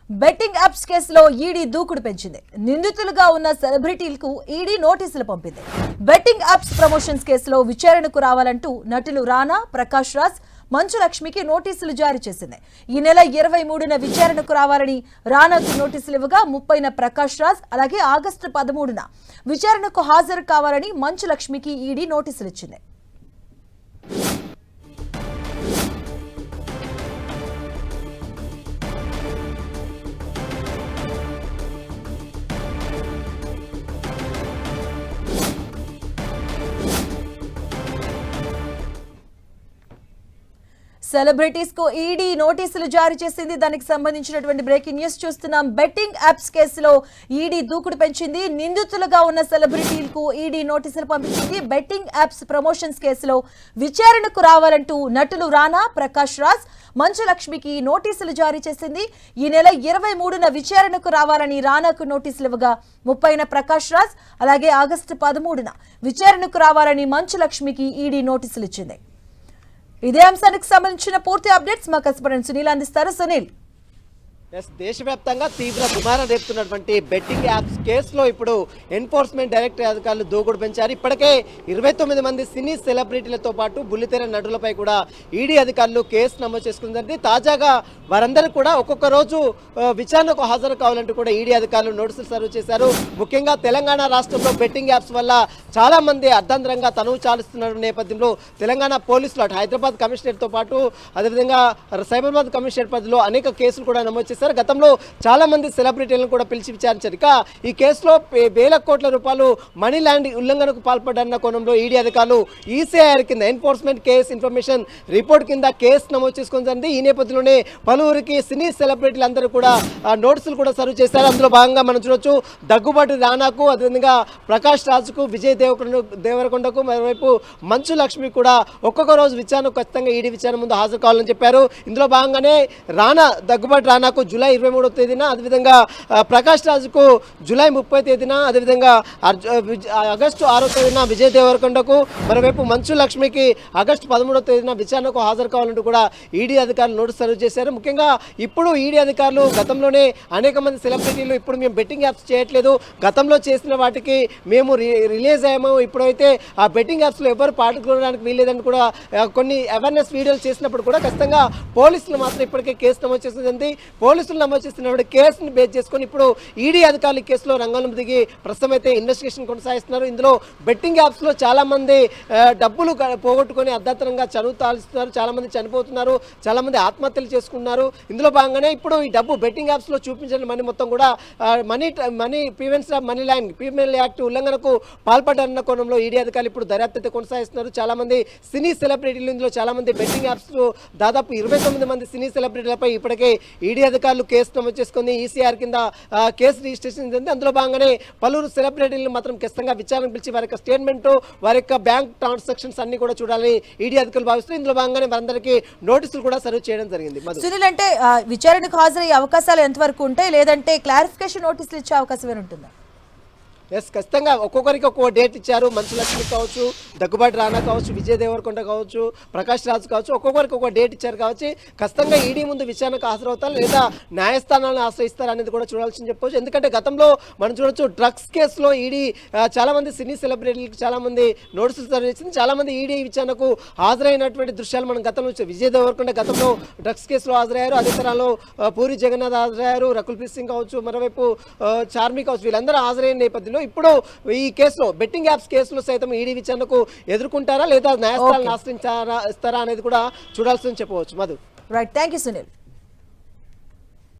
Betting apps కేసులో ED దూకుడు పెంచింది. నిందితులుగా ఉన్న సెలబ్రిటీలకు ఈడీ నోటీసులు పంపింది. బెట్టింగ్ యాప్స్ ప్రమోషన్స్ కేసులో విచారణకు రావాలంటూ నటులు రానా, ప్రకాష్ రాజ్, మంచు లక్ష్మికి నోటీసులు జారీ చేసింది. ఈ నెల 23న విచారణకు రావాలని రానాకు నోటీసులు ఇవ్వగా 30న ప్రకాష్ రాజ్, అలాగే ఆగస్టు 13న విచారణకు హాజరు కావాలని మంచు లక్ష్మికి ఈడీ నోటీసులు ఇచ్చింది. సెలబ్రిటీస్ కు ఈడీ నోటీసులు జారీ చేసింది. దానికి సంబంధించినటువంటి బ్రేకింగ్ న్యూస్ చూస్తున్నాం. బెట్టింగ్ యాప్స్ కేసులో ఈడీ దూకుడు పెంచింది. నిందితులుగా ఉన్న సెలబ్రిటీలకు ఈడీ నోటీసులు పంపించింది. బెట్టింగ్ యాప్స్ ప్రమోషన్స్ కేసులో విచారణకు రావాలంటూ నటులు రానా, ప్రకాష్ రాజ్, మంచు లక్ష్మికి నోటీసులు జారీ చేసింది. ఈ నెల 23న విచారణకు రావాలని రానాకు నోటీసులు ఇవ్వగా 30న ప్రకాష్ రాజ్, అలాగే ఆగస్టు 13న విచారణకు రావాలని మంచు లక్ష్మికి ఈడీ నోటీసులు ఇచ్చింది. ఇదే అంశానికి సంబంధించిన పూర్తి అప్డేట్స్ మా కరెస్పాండెంట్ సునీల్ అందిస్తారు. సునీల్, దేశవ్యాప్తంగా తీవ్ర దుమారం రేపుతున్నటువంటి బెట్టింగ్ యాప్స్ కేసులో ఇప్పుడు ఎన్ఫోర్స్మెంట్ డైరెక్టర్ అధికారులు దూకుడు పెంచారు. ఇప్పటికే 29 మంది సినీ సెలబ్రిటీలతో పాటు బుల్లితెర నటులపై కూడా ఈడీ అధికారులు కేసు నమోదు చేసుకుంది. తాజాగా వారందరూ కూడా ఒక్కొక్క రోజు విచారణకు హాజరు కావాలంటూ కూడా ఈడీ అధికారులు నోటీసులు సర్వ్ చేశారు. ముఖ్యంగా తెలంగాణ రాష్ట్రంలో బెట్టింగ్ యాప్స్ వల్ల చాలా మంది అర్ధాంతరంగా తనువు చాలుస్తున్న నేపథ్యంలో తెలంగాణ పోలీసులు అటు హైదరాబాద్ కమిషనరేట్తో పాటు అదేవిధంగా సైబరాబాద్ కమిషనరేట్ పరిధిలో అనేక కేసులు కూడా నమోదు చేశారు. గతంలో చాలా మంది సెలబ్రిటీలను కూడా పిలిచి విచారించారు. ఇక ఈ కేసులో వేల కోట్ల రూపాయలు మనీ ల్యాండ్ ఉల్లంఘనకు పాల్పడ్డన్న కోణంలో ఈడీ అధికారులు ఈసీఐఆర్ కింద ఎన్ఫోర్స్మెంట్ కేసు ఇన్ఫర్మేషన్ రిపోర్ట్ కింద కేసు నమోదు చేసుకుని జరిగింది. ఈ నేపథ్యంలోనే పలువురికి సినీ సెలబ్రిటీలు అందరూ కూడా నోటీసులు కూడా సర్వ్ చేశారు. అందులో భాగంగా మనం చూడొచ్చు, దగ్గుబాటి రానాకు, అదేవిధంగా ప్రకాష్ రాజ్కు, విజయ్ దేవరకొండకు, మరోవైపు మంచు లక్ష్మి కూడా ఒక్కొక్క రోజు విచారణకు ఖచ్చితంగా ఈడీ విచారణ ముందు హాజరు కావాలని చెప్పారు. ఇందులో భాగంగానే దగ్గుబాటి రానాకు జూలై 23వ తేదీన, అదేవిధంగా ప్రకాష్ రాజుకు జూలై 30వ తేదీన, అదేవిధంగా ఆగస్టు 6వ తేదీన విజయ్ దేవరకొండకు, మరోవైపు మంచు లక్ష్మికి ఆగస్టు 13వ తేదీన విచారణకు హాజరు కావాలంటూ కూడా ఈడీ అధికారులు నోటీసు సర్వ్ చేశారు. ముఖ్యంగా ఇప్పుడు ఈడీ అధికారులు గతంలోనే అనేక మంది సెలబ్రిటీలు ఇప్పుడు మేము బెట్టింగ్ యాప్స్ చేయట్లేదు, గతంలో చేసిన వాటికి మేము రిలీజ్ అయ్యాము, ఇప్పుడైతే ఆ బెట్టింగ్ యాప్స్లో ఎవరు పాల్గొనడానికి వీల్లేదని కూడా కొన్ని అవేర్నెస్ వీడియోలు చేసినప్పుడు కూడా ఖచ్చితంగా పోలీసులు మాత్రం ఇప్పటికే కేసు నమోదు చేసింది. పోలీసులు నమోదు చేస్తున్న కేసును బేస్ చేసుకొని ఇప్పుడు ఈడీ అధికారులు కేసులో రంగంలో దిగి ప్రస్తుతం అయితే ఇన్వెస్టిగేషన్ కొనసాగిస్తున్నారు. ఇందులో బెట్టింగ్ యాప్స్లో చాలా మంది డబ్బులు పోగొట్టుకొని అర్ధాంతరంగా తాలుస్తున్నారు, చాలా మంది చనిపోతున్నారు, చాలా మంది ఆత్మహత్యలు చేసుకున్నారు. ఇందులో భాగంగానే ఇప్పుడు ఈ డబ్బు బెట్టింగ్ యాప్స్లో చూపించిన మనీ మొత్తం కూడా money prevention of money land PML act ఉల్లంఘనకు పాల్పడ్డారన్న కోణంలో ఈడీ అధికారులు ఇప్పుడు దర్యాప్తు కొనసాగిస్తున్నారు. చాలా మంది సినీ సెలబ్రిటీలు, ఇందులో చాలా మంది బెట్టింగ్ యాప్స్ దాదాపు 29 మంది సినీ సెలబ్రిటీలపై ఇప్పటికే ఈడీ అధికారులు కేసు నమోదు చేసుకుని ఈసీఆర్ కింద కేసు రిజిస్ట్రేషన్ జరిగింది. అందులో భాగంగానే పలువురు సెలబ్రిటీలను మాత్రం ఖచ్చితంగా విచారణ పిలిచి వారి యొక్క స్టేట్మెంట్, వారి యొక్క బ్యాంక్ ట్రాన్సాక్షన్స్ అన్ని కూడా చూడాలని ఈడీ అధికారులు భావిస్తున్నారు. ఇందులో భాగంగానే వారందరికీ నోటీసులు కూడా సర్వ్ చేయడం జరిగింది. సునీల్, అంటే విచారణకు హాజరయ్యే అవకాశాలు ఎంతవరకు ఉంటాయి, లేదంటే క్లారిఫికేషన్ నోటీసులు ఇచ్చే అవకాశం ఉంటుందా? ఖచ్చితంగా ఒక్కొక్కరికి ఒక్కొక్క డేట్ ఇచ్చారు. మంచు లక్ష్మి కావచ్చు, దగ్గుబాటి రానా కావచ్చు, విజయ్ దేవరకొండ కావచ్చు, ప్రకాష్ రాజ్ కావచ్చు, ఒక్కొక్కరికి ఒక్కొక్క డేట్ ఇచ్చారు కావచ్చు. ఖచ్చితంగా ఈడీ ముందు విచారణకు హాజరవుతారు లేదా న్యాయస్థానాలను ఆశ్రయిస్తారు అనేది కూడా చూడాల్సింది చెప్పవచ్చు. ఎందుకంటే గతంలో మనం చూడొచ్చు, డ్రగ్స్ కేసులో ఈడీ చాలా మంది సినీ సెలబ్రిటీలకు చాలా మంది నోటీసులు సర్వ్ చేసింది. చాలా మంది ఈడీ విచారణకు హాజరైనటువంటి దృశ్యాలు మనం గతంలో విజయ్ దేవరకొండ గతంలో డ్రగ్స్ కేసులో హాజరయ్యారు. అదే తరాలో పూరి జగన్నాథ్ హాజరయ్యారు, రకుల్ ప్రీత్ సింగ్ కావచ్చు, మరోవైపు చార్మి కావచ్చు, వీళ్ళందరూ హాజరైన నేపథ్యంలో ఇప్పుడు ఈ కేసులో బెట్టింగ్ యాప్స్ కేసులో సైతం ఈడీ విచారణకు ఎదుర్కొంటారా లేదా న్యాయస్థానాలను ఆశ్రయించారా ఇస్తారా అనేది కూడా చూడాల్సిందని చెప్పవచ్చు. Madhu, right, thank you Sunil.